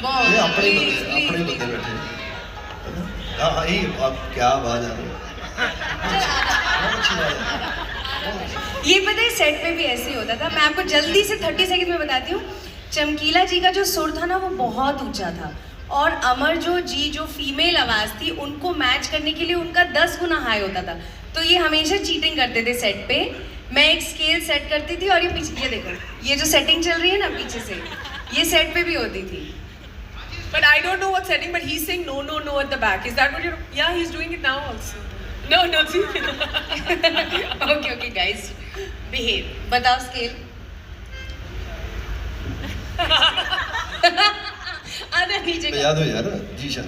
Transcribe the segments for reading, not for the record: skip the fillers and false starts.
बहुत ये अपने प्लीज बंदे प्लीज बैठे। हाँ ये अब क्या आवाज आ रही है। बहुत अच्छी आवाज आ रही है। ये पता है सेट पे भी ऐसे ही होता था। मैं आपको जल्दी से 30 सेकंड में बताती हूँ। चमकीला जी का जो सुर था ना वो बहुत ऊंचा था, और अमर जो फीमेल आवाज थी उनको मैच करने के लिए उनका 10 गुना हाई होता था। तो ये हमेशा चीटिंग करते थे सेट पे। मैं एक स्केल सेट करती थी और ये पीछे, ये देखो, ये जो सेटिंग चल रही है ना पीछे से, ये सेट पे भी होती थी। But I don't know what setting, but he's saying no, no, no at the back. Is that what you're... Yeah, he's doing it now also. No, no, see? Okay okay guys, behave. बताओ scale. आधा नीचे तो का। याद हो यार जी शाह।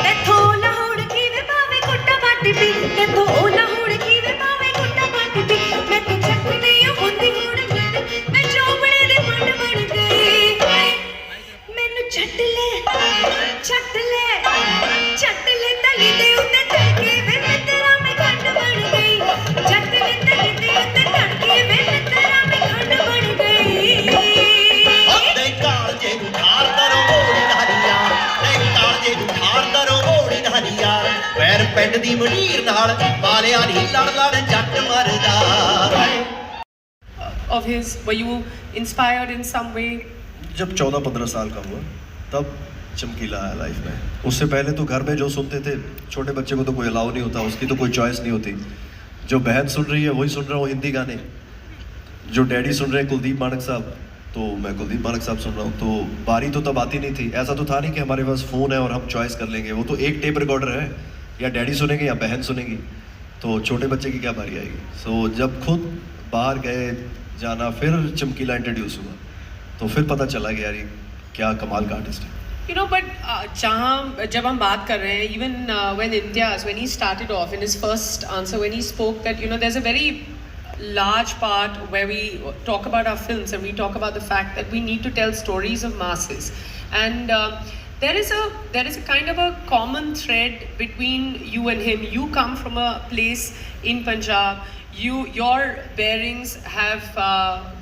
तेथों लाहौर की वे पावे कुट्टा बाटी पी, तेथों ओ लाहौर की वे पावे कुट्टा बाटी पी। मैं तो चक नहीं होंदी हुण गई, मैं चोबड़े दे पंड बन गई। मैनू छट ले तली दे उत्ते तड़के वे मित्रा मैं खंड बन गई। छट ले तली दे उत्ते तड़के वे मित्रा मैं खंड बन गई। ਦੇ ਕਾਲਜੇ ਨੂੰ ਠਾਰਦਾ ਰੋ ਮੋੜੀ ਧਾਰੀਆਂ, ਦੇ ਕਾਲਜੇ ਨੂੰ ਠਾਰਦਾ ਰੋ ਮੋੜੀ ਧਾਰੀਆਂ। ਪੈਰ ਪਿੰਡ ਦੀ ਮਨੀਰ ਨਾਲ ਬਾਲਿਆ ਨਹੀਂ ਲੜ ਲੜ ਜੱਟ ਮਰਦਾ। Of his, were you inspired in some way? जब 14-15 साल का हुआ तब चमकीला आया लाइफ में। उससे पहले तो घर में जो सुनते थे, छोटे बच्चे को तो कोई अलाउ नहीं होता, उसकी तो कोई चॉइस नहीं होती। जो बहन सुन रही है वही सुन रहा हूँ हिंदी गाने, जो डैडी सुन रहे हैं कुलदीप मानक साहब, तो मैं कुलदीप मानक साहब सुन रहा हूँ। तो बारी तो तब आती नहीं थी, ऐसा तो था नहीं कि हमारे पास फ़ोन है और हम चॉइस कर लेंगे। वो तो एक टेप रिकॉर्डर है, या डैडी सुनेंगे या बहन सुनेगी, तो छोटे बच्चे की क्या बारी आएगी। सो जब खुद बाहर गए जाना, फिर चमकीला इंट्रोड्यूस हुआ, तो फिर पता चला कि यार ये क्या कमाल का आर्टिस्ट है। You know, but जब हम बात कर रहे हैं, even when he started off in his first answer, when he spoke that, you know, there's a very large part where we talk about our films and we talk about the fact that we need to tell stories of masses, and there is a kind of a common thread between you and him. You come from a place in Punjab. Your bearings have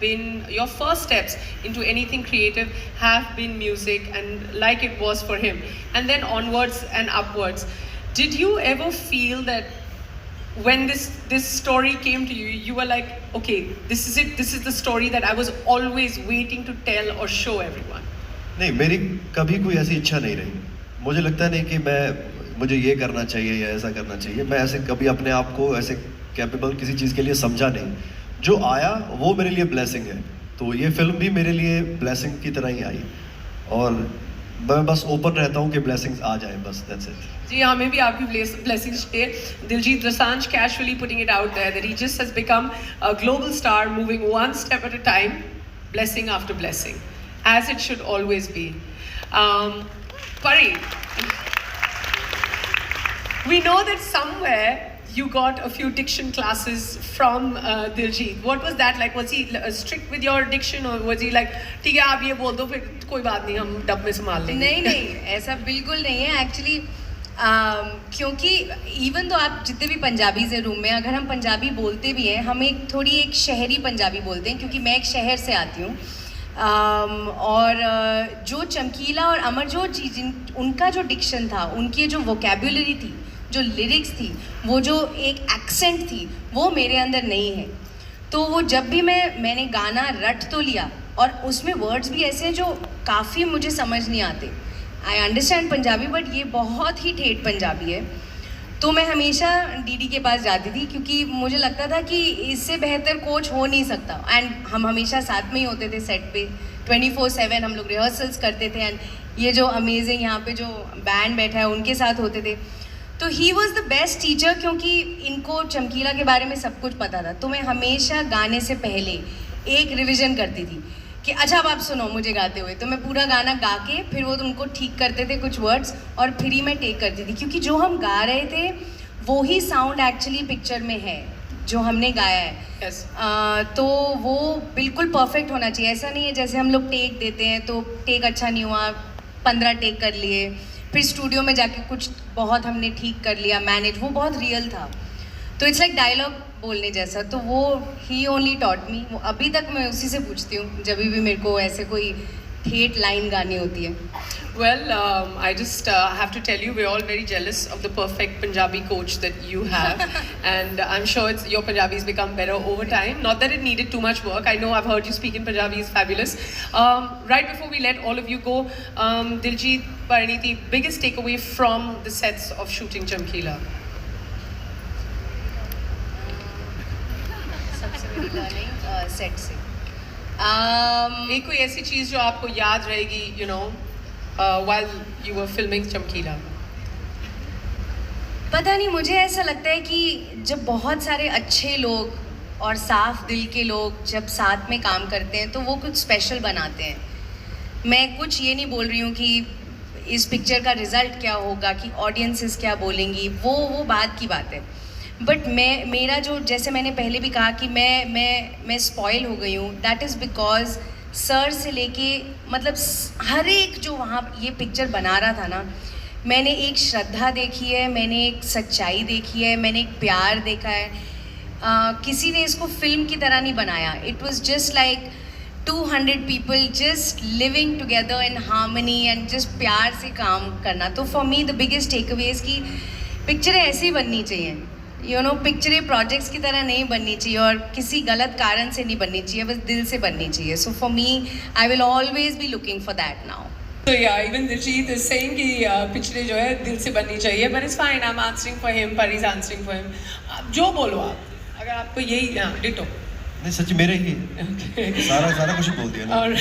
been, your first steps into anything creative have been music, and like it was for him, and then onwards and upwards. Did you ever feel that when this story came to you, you were like, okay, this is it, this is the story that I was always waiting to tell or show everyone? नहीं, मेरी कभी कोई ऐसी इच्छा नहीं रही। मुझे लगता नहीं कि मुझे ये करना चाहिए या ऐसा करना चाहिए। मैं ऐसे कभी अपने आप को ऐसे कैपेबल किसी चीज़ के लिए समझा नहीं। जो आया वो मेरे लिए ब्लेसिंग है, तो ये फिल्म भी मेरे लिए ब्लेसिंग की तरह ही आई, और मैं बस ओपन रहता हूँ कि ब्लेसिंग्स आ जाए, बस दैट्स इट। जी, हमें भी आपकी blessings चाहिए। Diljit Dosanjh casually putting it out there that he just has become a global star, moving one step at a time, blessing after blessing, as it should always be. Pari, we know that somewhere you got a few diction classes from Diljit. What was that like? Was he strict with your diction, or was he like, ठीक है आप ये बोल दो फिर कोई बात नहीं हम डब में संभाल लेंगे? नहीं नहीं, ऐसा बिल्कुल नहीं है एक्चुअली। क्योंकि इवन तो आप जितने भी पंजाबीज़ हैं रूम में, अगर हम पंजाबी बोलते भी हैं, हम एक शहरी पंजाबी बोलते हैं, क्योंकि मैं एक शहर से आती हूँ। और जो चमकीला और अमरजोत जी, उनका जो डिक्शन था, उनकी जो वोकेबुलरी थी, जो लिरिक्स थी, वो जो एक एक्सेंट थी, वो मेरे अंदर नहीं है। तो वो जब भी मैंने गाना रट तो लिया, और उसमें वर्ड्स भी ऐसे हैं जो काफ़ी मुझे समझ नहीं आते। आई अंडरस्टैंड पंजाबी, बट ये बहुत ही ठेठ पंजाबी है। तो मैं हमेशा डीडी के पास जाती थी, क्योंकि मुझे लगता था कि इससे बेहतर कोच हो नहीं सकता। एंड हम हमेशा साथ में ही होते थे सेट पे, 24/7 हम लोग रिहर्सल्स करते थे। एंड ये जो अमेजिंग यहाँ पे जो बैंड बैठा है उनके साथ होते थे। तो he was the best teacher, क्योंकि इनको चमकीला के बारे में सब कुछ पता था। तो मैं हमेशा गाने से पहले एक रिविज़न करती थी कि अच्छा अब आप सुनो मुझे गाते हुए। तो मैं पूरा गाना गा के फिर वो उनको ठीक करते थे कुछ वर्ड्स, और फिर ही मैं टेक करती थी, क्योंकि जो हम गा रहे थे वो ही साउंड एक्चुअली पिक्चर में है जो हमने गाया है। Yes. तो वो बिल्कुल परफेक्ट होना चाहिए। ऐसा नहीं है जैसे हम लोग टेक देते हैं तो टेक अच्छा नहीं हुआ, 15 टेक कर लिए, फिर स्टूडियो में जाके कुछ बहुत हमने ठीक कर लिया, मैनेज, वो बहुत रियल था। तो इट्स लाइक डायलॉग बोलने जैसा। तो वो ही ओनली टॉट मी, वो अभी तक मैं उसी से पूछती हूँ जब भी मेरे को ऐसे कोई ठेठ लाइन गानी होती है। Well, I just have to tell you, we're all very jealous of the perfect Punjabi coach that you have, and I'm sure your Punjabi's become better over time. Not that it needed too much work. I know I've heard you speak in Punjabi is fabulous. Right before we let all of you go, Diljit, Pariniti, biggest takeaway from the sets of shooting Chamkila? सबसे बड़ी learning set से एक कोई ऐसी चीज़ जो आपको याद रहेगी, you know, while you were filming Chamkila? पता नहीं, मुझे ऐसा लगता है कि जब बहुत सारे अच्छे लोग और साफ दिल के लोग जब साथ में काम करते हैं तो वो कुछ स्पेशल बनाते हैं। मैं कुछ ये नहीं बोल रही हूँ कि इस पिक्चर का रिज़ल्ट क्या होगा, कि ऑडियंसेस क्या बोलेंगी, वो बात की बात है। बट मेरा जो, जैसे मैंने पहले भी कहा कि मैं स्पॉइल हो गई हूँ, दैट इज़ बिकॉज सर से लेके मतलब हर एक जो वहाँ ये पिक्चर बना रहा था ना, मैंने एक श्रद्धा देखी है, मैंने एक सच्चाई देखी है, मैंने एक प्यार देखा है। किसी ने इसको फिल्म की तरह नहीं बनाया। It was just like 200 people just living together in harmony and just प्यार से काम करना। तो for me the biggest take away is कि पिक्चरें ऐसी बननी चाहिए, यू नो, पिक्चरें प्रोजेक्ट्स की तरह नहीं बननी चाहिए और किसी गलत कारण से नहीं बननी चाहिए, बस दिल से बननी चाहिए। So for me I will always be looking for that now. So yeah, even Diljit is saying कि पिक्चरें जो है दिल से बननी चाहिए, but it's fine. I'm answering for him, Pari's answering for him. आप जो बोलो आप, अगर आपको यही डिटो। नहीं सच मेरे ही है। सारा कुछ बोल दिया ना। और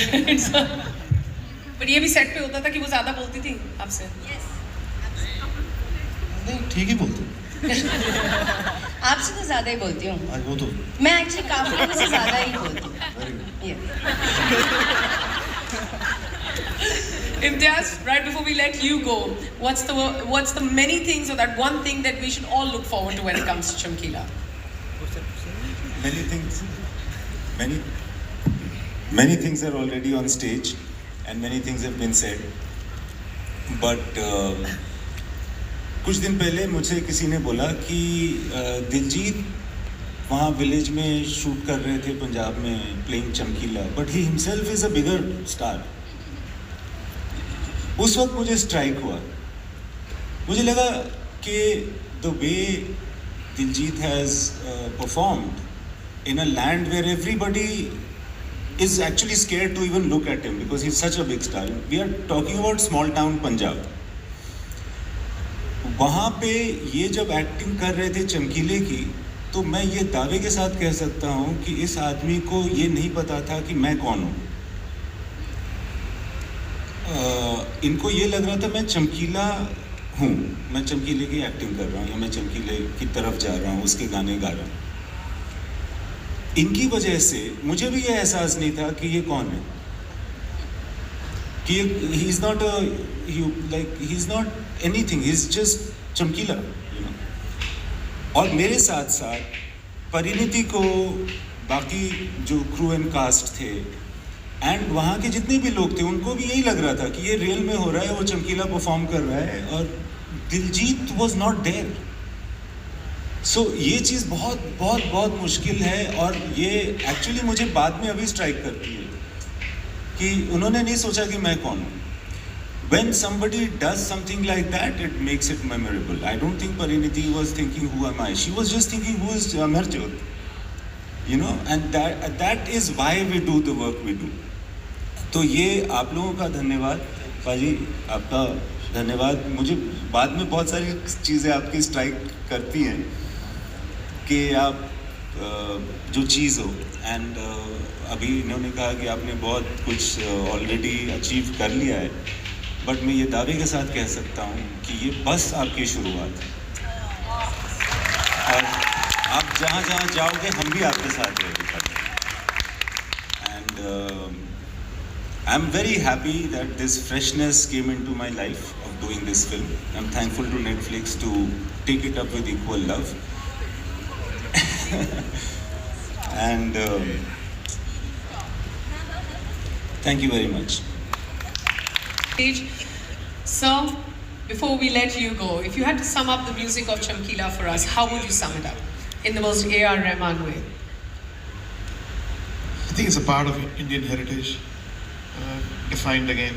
पर ये भी सेट पे होता था कि वो ज़्यादा बोलती थी आपसे। नहीं ठीक ही बोलते हो। आपसे तो ज़्यादा ही बोलती हूँ। आज वो तो मैं एक्चुअली काफ़ी लोगों से ज़्यादा ही बोलती हूँ। Very good. Imtiaz, right before we let you go, what's the many things or that one thing that we should all look forward to when it comes to Chamkila? Many things, many things are already on stage, and many things have been said. But कुछ दिन पहले मुझे किसी ने बोला कि दिलजीत वहाँ village में शूट कर रहे थे पंजाब में प्लेइंग चमकीला, but he himself is a bigger star. उस वक्त मुझे स्ट्राइक हुआ, मुझे लगा कि the way Diljit has performed in a land where everybody is actually scared to even look at him because he's such a big star. We are talking about small town Punjab. वहाँ पे ये जब acting कर रहे थे चमकीले की, तो मैं ये दावे के साथ कह सकता हूँ कि इस आदमी को ये नहीं पता था कि मैं कौन हूँ। इनको ये लग रहा था मैं चमकीला हूँ, मैं चमकीले की एक्टिंग कर रहा हूँ या मैं चमकीले की तरफ जा रहा हूँ, उसके गाने गा रहा हूँ। इनकी वजह से मुझे भी ये एहसास नहीं था कि ये कौन है, कि he is not he is not anything, he is just चमकीला, यू नो। और मेरे साथ साथ परिणीति को, बाकी जो क्रू एंड कास्ट थे एंड वहाँ के जितने भी लोग थे, उनको भी यही लग रहा था कि ये रियल में हो रहा है, वो चमकीला परफॉर्म कर रहा है और दिलजीत वॉज नॉट देयर। सो ये चीज़ बहुत बहुत बहुत मुश्किल है और ये एक्चुअली मुझे बाद में अभी स्ट्राइक करती है कि उन्होंने नहीं सोचा कि मैं कौन हूँ। When somebody does something like that, it makes it memorable. I don't think Pariniti was thinking who am I. She was just thinking who is Amarjot. You know, and that is why we do the work we do. तो ये आप लोगों का धन्यवाद, पाजी आपका धन्यवाद। मुझे बाद में बहुत सारी चीज़ें आपकी स्ट्राइक करती हैं कि आप जो चीज़ हो, एंड अभी इन्होंने कहा कि आपने बहुत कुछ ऑलरेडी अचीव कर लिया है, बट मैं ये दावे के साथ कह सकता हूँ कि ये बस आपकी शुरुआत है और आप जहाँ जहाँ जाओगे हम भी आपके साथ रहेंगे। And I am very happy that this freshness came into my life of doing this film. I am thankful to Netflix to take it up with equal love and thank you very much. Sir, before we let you go, if you had to sum up the music of Chamkila for us, how would you sum it up in the most A.R. Rahman way? I think it's a part of Indian heritage, defined again.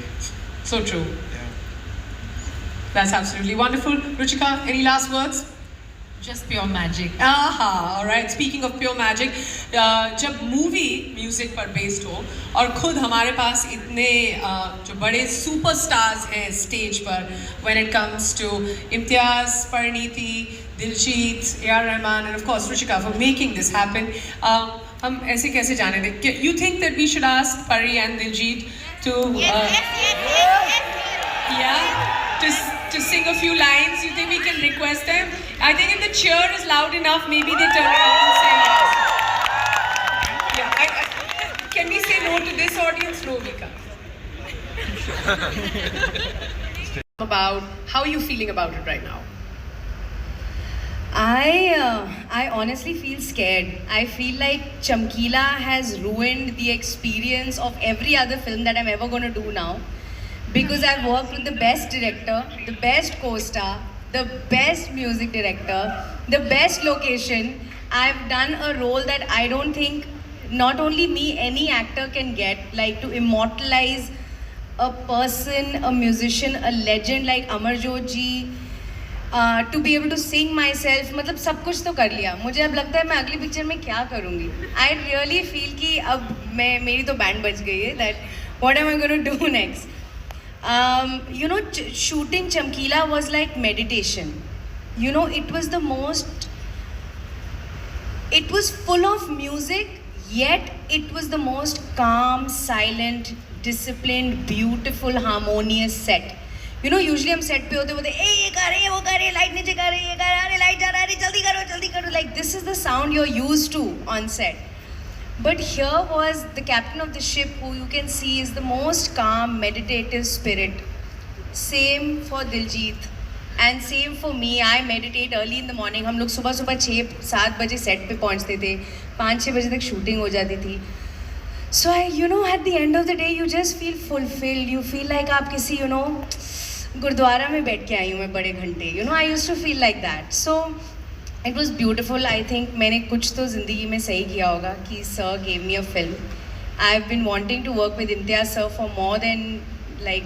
So true. Yeah. That's absolutely wonderful. Ruchika, any last words? Just pure magic. आहा, alright. Speaking of pure magic, जब movie music पर based हो और खुद हमारे पास इतने जो बड़े सुपरस्टार्स हैं स्टेज पर, when it comes to Imtiaz, Parineeti, Diljit, A.R. Rahman and of course Ruchika for making this happen, हम ऐसे कैसे जाने दें? You think that we should ask Pari and Diljit to to sing a few lines? You think we can request them? I think if the cheer is loud enough, maybe they turn around and say yes. Yeah, can we say no to this audience? No, we can't. About how are you feeling about it right now? I honestly feel scared. I feel like Chamkila has ruined the experience of every other film that I'm ever going to do now. Because I've worked with the best director, the best co-star, the best music director, the best location. I've done a role that I don't think not only me, any actor can get, like to immortalize a person, a musician, a legend like Amarjot ji, to be able to sing myself. मतलब सब कुछ तो कर लिया. मुझे अब लगता है मैं अगली पिक्चर में क्या करूँगी. I really feel कि अब मेरी तो बैंड बज गई है. That what am I going to do next? You know, shooting Chamkila was like meditation. You know, it was full of music, yet it was the most calm, silent, disciplined, beautiful, harmonious set. You know, usually हम set पे होते ए ये कर रहे हैं, वो कर रहे हैं, लाइट नीचे कर रही है, ये कर रहे हैं, लाइट जा रहा है, जल्दी करो. Like this is the sound you're used to on set. But here was the captain of the ship, who you can see is the most calm, meditative spirit. Same for Diljit and same for me. I meditate early in the morning. हम लोग सुबह 6-7 बजे set पे पहुंचते थे, 5-6 बजे तक shooting हो जाती थी. So at the end of the day, you just feel fulfilled. You feel like आप किसी गुरुद्वारा में बैठ के आई हूँ मैं बड़े घंटे. I used to feel like that. So it was beautiful. I think मैंने कुछ तो ज़िंदगी में सही किया होगा कि sir gave me a film. I've been wanting to work with Imtiaz sir for more than like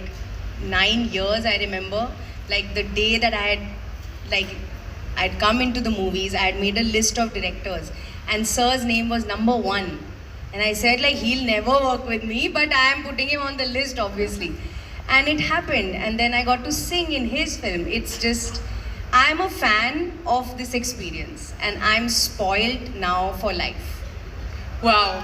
9 years. I remember like the day that I'd come into the movies, I had made a list of directors and sir's name was number 1. And I said like he'll never work with me, but I am putting him on the list obviously. And it happened, and then I got to sing in his film. It's just, I'm a fan of this experience and I'm spoiled now for life. Wow.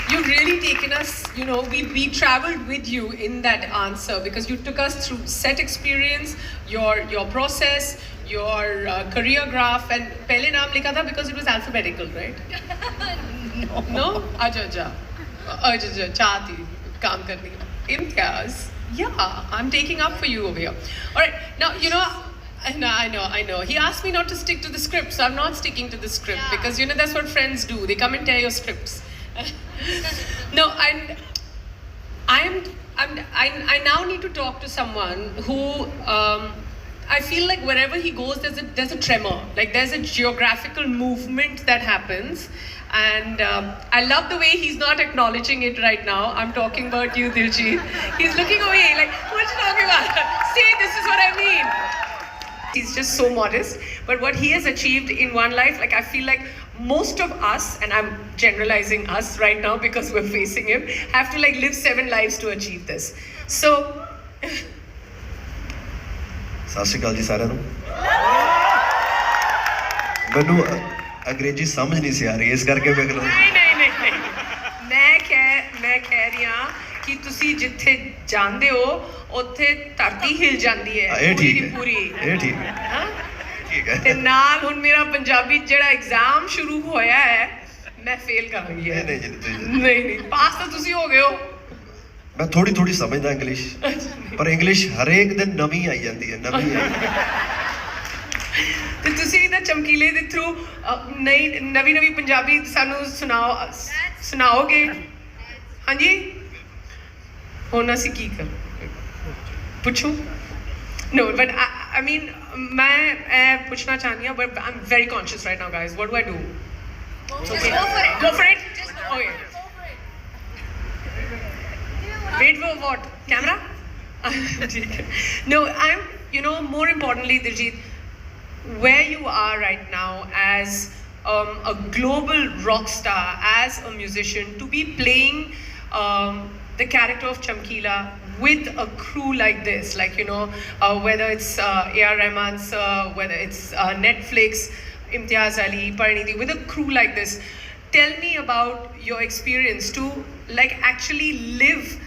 You've really taken us, we traveled with you in that answer because you took us through set experience, your process, your career graph, and pehle naam likha tha because it was alphabetical, right? No? Aja. Chahti, kaam karni. Imtiaz. Yeah, I'm taking up for you over here. All right, now, I know. He asked me not to stick to the script, so I'm not sticking to the script because, that's what friends do. They come and tear your scripts. No, I now need to talk to someone who, I feel like wherever he goes, there's a tremor. Like there's a geographical movement that happens. And I love the way he's not acknowledging it right now. I'm talking about you, Diljit. He's looking away like, what are you talking about? See, this is what I mean. He's just so modest. But what he has achieved in one life, like I feel like most of us, and I'm generalizing us right now because we're facing him, have to like live 7 lives to achieve this. So, ਸਤਿ ਸ਼੍ਰੀ ਅਕਾਲ ਜੀ ਸਾਰਿਆਂ ਨੂੰ. ਮੈਨੂੰ ਅੰਗਰੇਜ਼ੀ ਸਮਝ ਨਹੀਂ ਸੀ ਆ ਰਹੀ, ਇਸ ਕਰਕੇ ਮੈਂ ਨਹੀਂ ਮੈਂ ਕਹਿ ਰਹੀ ਹਾਂ ਕਿ ਤੁਸੀਂ ਜਿੱਥੇ ਜਾਂਦੇ ਹੋ ਉੱਥੇ ਧਰਤੀ ਹਿਲ ਜਾਂਦੀ ਹੈ ਇਹ ਠੀਕ ਹੈ ਪੂਰੀ. ਇਹ ਠੀਕ ਹੈ ਹਾਂ ਠੀਕ ਹੈ. ਤੇ ਨਾਲ ਹੁਣ ਮੇਰਾ ਪੰਜਾਬੀ ਜਿਹੜਾ ਐਗਜ਼ਾਮ ਸ਼ੁਰੂ ਹੋਇਆ ਹੈ ਮੈਂ ਫੇਲ ਕਰਾਂਗੀ. ਨਹੀਂ ਪਾਸ ਤਾਂ ਤੁਸੀਂ ਹੋ ਗਏ ਹੋ. ਮੈਂ ਥੋੜੀ ਸਮਝਦਾ ਇੰਗਲਿਸ਼, ਪਰ ਇੰਗਲਿਸ਼ ਹਰੇਕ ਦਿਨ ਨਵੀਂ ਆਈ ਜਾਂਦੀ ਹੈ, ਨਵੀਂ ਆਈ. ਤੇ ਤੁਸੀਂ ਤਾਂ ਚਮਕੀਲੇ ਦੇ ਥਰੂ ਨਵੀਂ ਪੰਜਾਬੀ ਸਾਨੂੰ ਸੁਣਾਓਗੇ? ਹਾਂਜੀ, ਹੁਣ ਅਸੀਂ ਕੀ ਕਰ पूछूं? No, but I mean, मैं पूछना चाहती हूँ, but I'm very conscious right now, guys. What do I do? Just go for it. Go for it? Just Okay. Wait for what? Camera? No, more importantly, Diljit, where you are right now as a global rock star, as a musician, to be playing the character of Chamkila with a crew like this, like, whether it's A.R. Rahman sir, whether it's Netflix, Imtiaz Ali, Parineeti, with a crew like this. Tell me about your experience to like actually live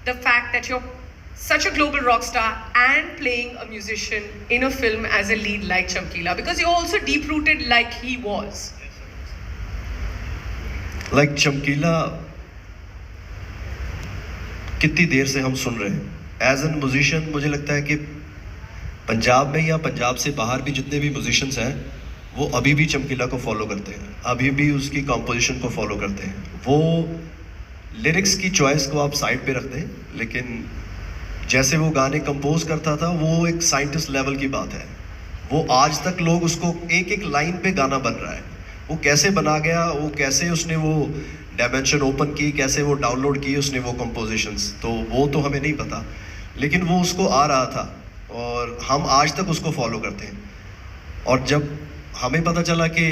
the fact that you're such a global rock star and playing a musician in a film as a lead like Chamkila, because you're also deep rooted like he was. Like चमकीला कितनी देर से हम सुन रहे हैं as an musician. मुझे लगता है कि पंजाब में या पंजाब से बाहर भी जितने भी म्यूजिशियंस हैं वो अभी भी चमकीला को फॉलो करते हैं, अभी भी उसकी कॉम्पोजिशन को फॉलो करते हैं। वो लिरिक्स की चॉइस को आप साइड पे रख दें, लेकिन जैसे वो गाने कंपोज करता था वो एक साइंटिस्ट लेवल की बात है। वो आज तक लोग उसको एक एक लाइन पे गाना बन रहा है। वो कैसे बना गया, वो कैसे उसने वो डायमेंशन ओपन की, कैसे वो डाउनलोड की उसने वो कंपोजिशंस, तो वो तो हमें नहीं पता, लेकिन वो उसको आ रहा था और हम आज तक उसको फॉलो करते हैं। और जब हमें पता चला कि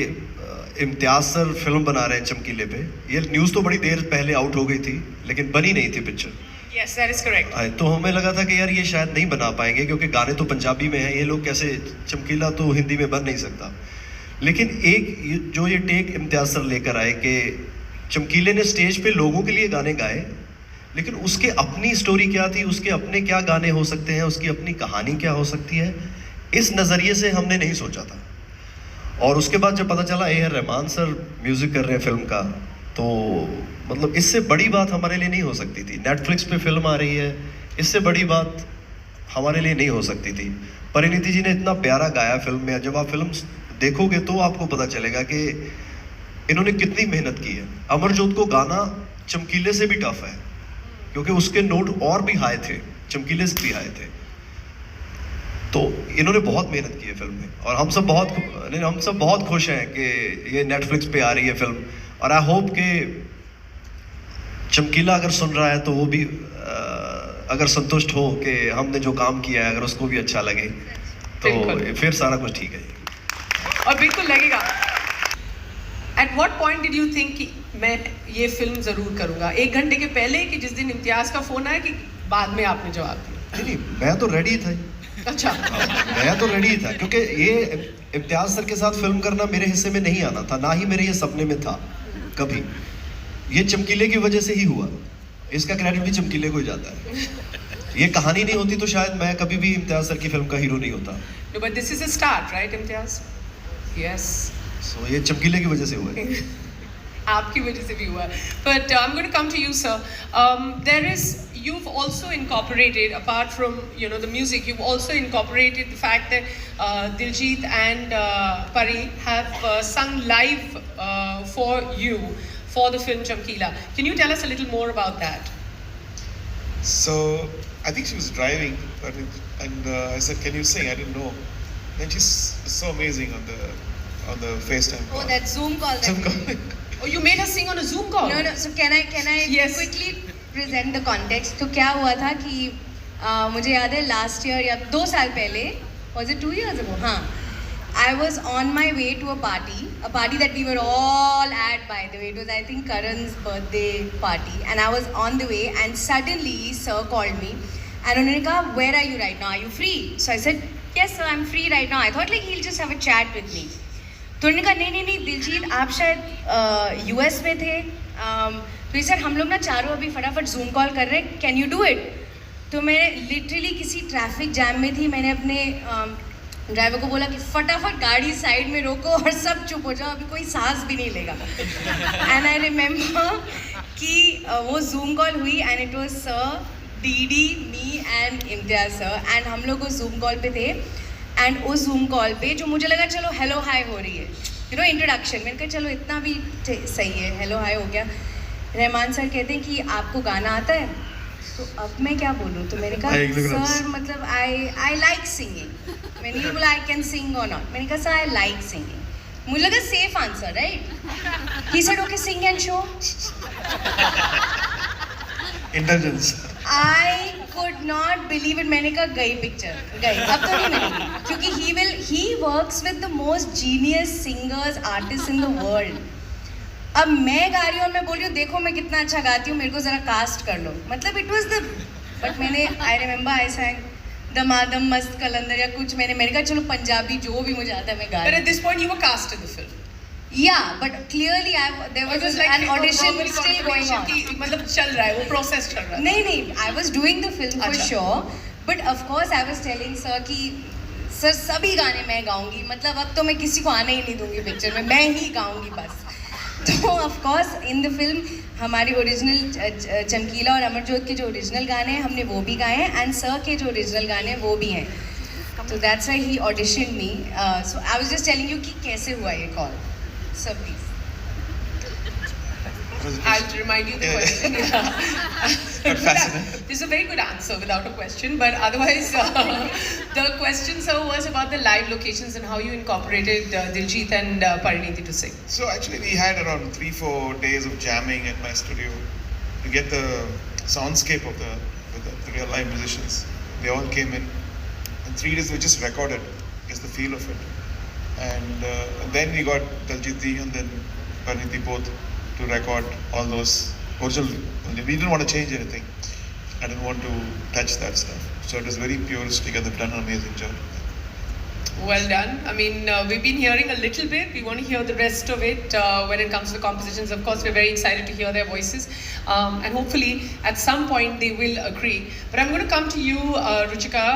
इम्तियाज सर फिल्म बना रहे हैं चमकीले पे, ये न्यूज़ तो बड़ी देर पहले आउट हो गई थी लेकिन बनी नहीं थी picture. Yes, that is correct. तो हमें लगा था कि यार ये शायद नहीं बना पाएंगे क्योंकि गाने तो पंजाबी में हैं, ये लोग कैसे, चमकीला तो हिंदी में बन नहीं सकता। लेकिन एक जो ये टेक इम्तियाज सर लेकर आए कि चमकीले ने स्टेज पे लोगों के लिए गाने गाए, लेकिन उसके अपनी स्टोरी क्या थी, उसके अपने क्या गाने हो सकते हैं, उसकी अपनी कहानी क्या हो सकती है, इस नज़रिए से हमने नहीं सोचा था। और उसके बाद जब पता चला A.R. रहमान सर म्यूज़िक कर रहे हैं फिल्म का, तो मतलब इससे बड़ी बात हमारे लिए नहीं हो सकती थी। नेटफ्लिक्स पे फिल्म आ रही है, इससे बड़ी बात हमारे लिए नहीं हो सकती थी। परिणीति जी ने इतना प्यारा गाया फिल्म में, जब आप फिल्म देखोगे तो आपको पता चलेगा कि इन्होंने कितनी मेहनत की है। अमरजोत को गाना चमकीले से भी टफ है क्योंकि उसके नोट और भी हाई थे, चमकीले से भी हाई थे। तो इन्होंने बहुत मेहनत की है फिल्म में और हम सब बहुत खुश हैं कि ये नेटफ्लिक्स पे आ रही है फिल्म। और आई होप कि चमकीला अगर सुन रहा है तो वो भी अगर संतुष्ट हो कि हमने जो काम किया है, अगर उसको भी अच्छा लगे तो फिर सारा कुछ ठीक है। और बिल्कुल लगेगा। At what point did you think कि मैं ये फिल्म ज़रूर करूँगा? 1 घंटे के पहले कि जिस दिन इम्तियाज़ का फ़ोन आया, कि बाद में आपने जवाब दिया? नहीं, मैं तो रेडी था। अच्छा। मैं तो रेडी था क्योंकि ये इम्तियाज सर के साथ फिल्म करना मेरे हिस्से में नहीं आना था, ना ही मेरे ये सपने में था कभी। ये चमकीले की वजह से ही हुआ, इसका क्रेडिट भी चमकीले को ही जाता है। ये कहानी नहीं होती तो शायद मैं कभी भी इम्तियाज सर की फिल्म का हीरो नहीं होता। No, but this is a start, right, Imtiaz? Yes. So ये चमकीले की वजह से हुआ है। आपकी वजह से भी हुआ। But I'm going to come to you, sir. You've also incorporated, apart from the music, you've also incorporated the fact that Diljit and Pari have sung live for you for the film Chamkila. Can you tell us a little more about that? So I think she was driving, and I said, "Can you sing?" I didn't know. And she's so amazing on the FaceTime call. Oh, that Zoom call. Zoom call. Oh, you made her sing on a Zoom call? No. So can I Yes. quickly present the context? तो क्या हुआ था कि मुझे याद है last year या 2 साल पहले, was it 2 years ago? हाँ, I was on my way to a party that we were all at, by the way. It was, I think, Karan's birthday party, and I was on the way, and suddenly sir called me, and उन्होंने कहा, "Where are you right now? Are you free?" So I said, "Yes sir, I'm free right now." I thought like he'll just have a chat with me. तो उन्होंने कहा, नहीं दिलजीत, आप शायद US में थे, तो ये सर हम लोग ना चारों अभी फटाफट जूम कॉल कर रहे हैं, कैन यू डू इट? तो मैं लिटरली किसी ट्रैफिक जैम में थी, मैंने अपने ड्राइवर को बोला कि फटाफट गाड़ी साइड में रोको और सब चुप हो जाओ, अभी कोई सांस भी नहीं लेगा। एंड आई रिमेम्बर कि वो जूम कॉल हुई and it was sir, DD, me and Imtiaz sir, and हम लोग उस जूम कॉल पे थे। एंड उस जूम कॉल पे जो मुझे लगा चलो हेलो हाय हो रही है, इंट्रोडक्शन, मैंने कहा चलो इतना भी सही है, हेलो हाय हो गया। रहमान सर कहते हैं कि आपको गाना आता है? तो अब मैं क्या बोलूँ? तो मैंने I look कहा at सर मतलब आई लाइक सिंगिंग. मैंने ये बोला आई कैन सिंग और नॉट. मैंने कहा सर आई लाइक सिंगिंग. मुझे लगा safe answer, right? He said okay sing and show. Indulgence. I could not believe it. मैंने कहा गई पिक्चर, गई, अब तो नहीं मिलेगी. क्योंकि he works with the most genius singers artist in the world. अब मैं गा रही हूँ और मैं बोल रही हूँ देखो मैं कितना अच्छा गाती हूँ, मेरे को ज़रा कास्ट कर लो. मतलब इट वॉज द, बट मैंने आई रिमेंबर आई सैंग दमादम मस्त कलंदर या कुछ. मैंने कहा चलो पंजाबी जो भी मुझे आता है मैं गा But रही at this point, you were cast in the film. हूँ. या but clearly there It was was like an audition verbal still going confirmation on. कि मतलब चल रहा है, वो process चल रहा है. नहीं, I was doing the film for अच्छा. Sure. But of course I was telling sir कि सर सभी गाने मैं गाऊंगी. मतलब अब तो मैं किसी को आने ही नहीं दूंगी पिक्चर में, मैं ही गाऊंगी बस. तो ऑफकोर्स इन द फिल्म हमारे ओरिजिनल चमकीला और अमरजोत के जो ओरिजिनल गाने हैं हमने वो भी गाए हैं, एंड सर के जो ओरिजिनल गाने हैं वो भी हैं. तो that's why he auditioned me. So I was just telling you कि कैसे हुआ ये call. Sir please. I'll remind you the Yeah. question. But fascinating. This is a very good answer without a question, but otherwise, the question, sir, was about the live locations and how you incorporated Diljit and Parineeti to sing. So actually, we had around 3-4 days of jamming at my studio to get the soundscape of the real live musicians. They all came in. In 3 days, we just recorded, just the feel of it. And then we got Daljit and then Parineeti both to record all those original. We didn't want to change anything. I didn't want to touch that stuff. So it was very puristic, and they've done an amazing job. Well done. I mean, we've been hearing a little bit. We want to hear the rest of it when it comes to the compositions. Of course, we're very excited to hear their voices. And hopefully, at some point, they will agree. But I'm going to come to you, Ruchika.